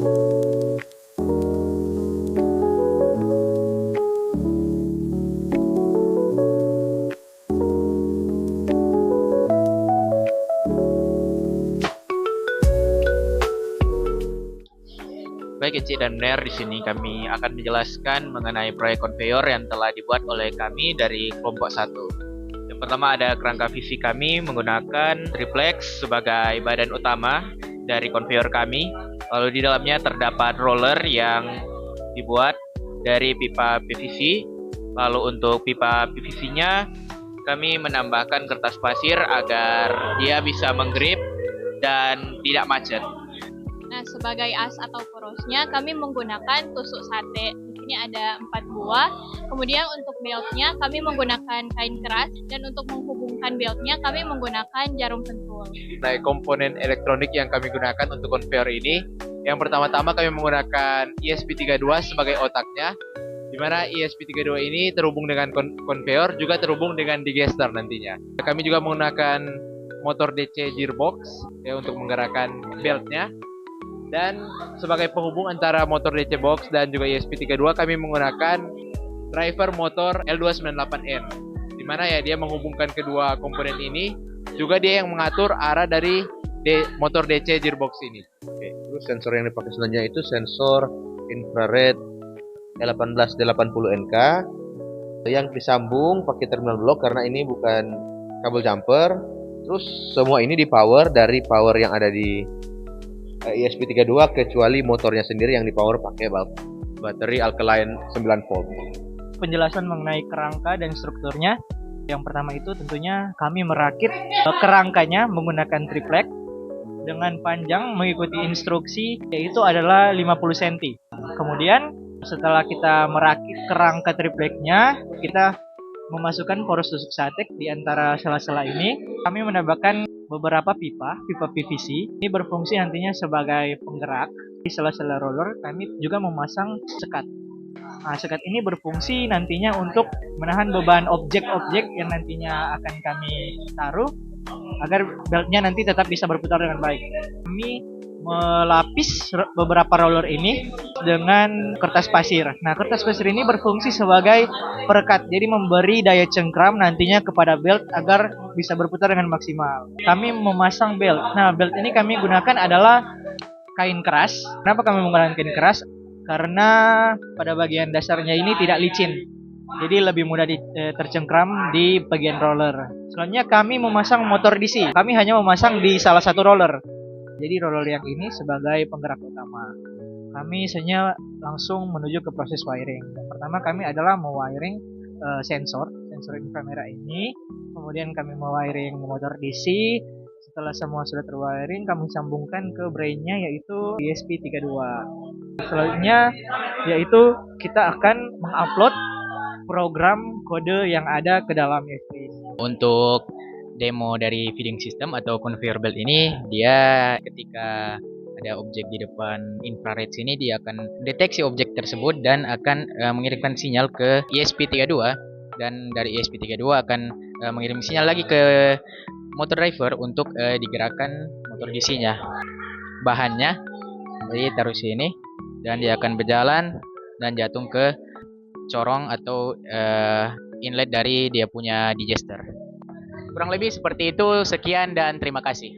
Baik Eci dan Ner, di sini kami akan menjelaskan mengenai proyek konveyor yang telah dibuat oleh kami dari kelompok 1. Yang pertama ada kerangka visi kami menggunakan triplex sebagai badan utama dari konveyor kami. Lalu di dalamnya terdapat roller yang dibuat dari pipa PVC. Lalu untuk pipa PVC-nya kami menambahkan kertas pasir agar dia bisa menggrip dan tidak macet. Nah, sebagai as atau porosnya kami menggunakan tusuk sate. Di sini ada 4 buah. Kemudian untuk beltnya kami menggunakan kain keras, dan untuk menghubungkan beltnya kami menggunakan jarum pentul. Nah, komponen elektronik yang kami gunakan untuk konveyor ini, yang pertama-tama kami menggunakan ESP32 sebagai otaknya, di mana ESP32 ini terhubung dengan konveyor, juga terhubung dengan digester nantinya. Kami juga menggunakan motor DC gearbox ya untuk menggerakkan beltnya. Dan sebagai penghubung antara motor DC box dan juga ESP32 kami menggunakan driver motor L298N, di mana ya dia menghubungkan kedua komponen ini, juga dia yang mengatur arah dari motor DC gearbox ini. Oke, terus sensor yang dipakai selanjutnya itu sensor infrared 1880NK yang disambung pakai terminal block karena ini bukan kabel jumper. Terus semua ini di power dari power yang ada di ESP32 kecuali motornya sendiri yang di power pakai baterai alkaline 9 volt. Penjelasan mengenai kerangka dan strukturnya. Yang pertama itu tentunya kami merakit kerangkanya menggunakan triplek dengan panjang mengikuti instruksi yaitu adalah 50 cm. Kemudian setelah kita merakit kerangka tripleknya, kita memasukkan poros tusuk sate di antara sela-sela ini. Kami menambahkan beberapa pipa PVC. Ini berfungsi nantinya sebagai penggerak. Di sela-sela roller kami juga memasang sekat. Nah, sekat ini berfungsi nantinya untuk menahan beban objek-objek yang nantinya akan kami taruh agar beltnya nanti tetap bisa berputar dengan baik. Kami melapis beberapa roller ini dengan kertas pasir. Nah, kertas pasir ini berfungsi sebagai perekat, jadi memberi daya cengkram nantinya kepada belt agar bisa berputar dengan maksimal. Kami memasang belt. Nah, belt ini kami gunakan adalah kain keras. Kenapa kami menggunakan kain keras? Karena pada bagian dasarnya ini tidak licin, jadi lebih mudah tercengkram di bagian roller. Selanjutnya kami memasang motor DC. Kami hanya memasang di salah satu roller. Jadi roller yang ini sebagai penggerak utama. Kami sebenarnya langsung menuju ke proses wiring. Yang pertama kami adalah mewiring sensor inframerah ini. Kemudian kami mewiring motor DC. Setelah semua sudah terwiring, kami sambungkan ke brainnya yaitu ESP32. Selanjutnya yaitu kita akan mengupload program kode yang ada ke dalam ESP. Untuk demo dari feeding system atau conveyor belt ini, dia ketika ada objek di depan infrared sini, dia akan deteksi objek tersebut dan akan mengirimkan sinyal ke ESP32, dan dari ESP32 akan mengirim sinyal lagi ke motor driver untuk digerakkan motor DC-nya. Bahannya jadi taruh sini dan dia akan berjalan dan jatuh ke corong atau inlet dari dia punya digester. Kurang lebih seperti itu. Sekian dan terima kasih.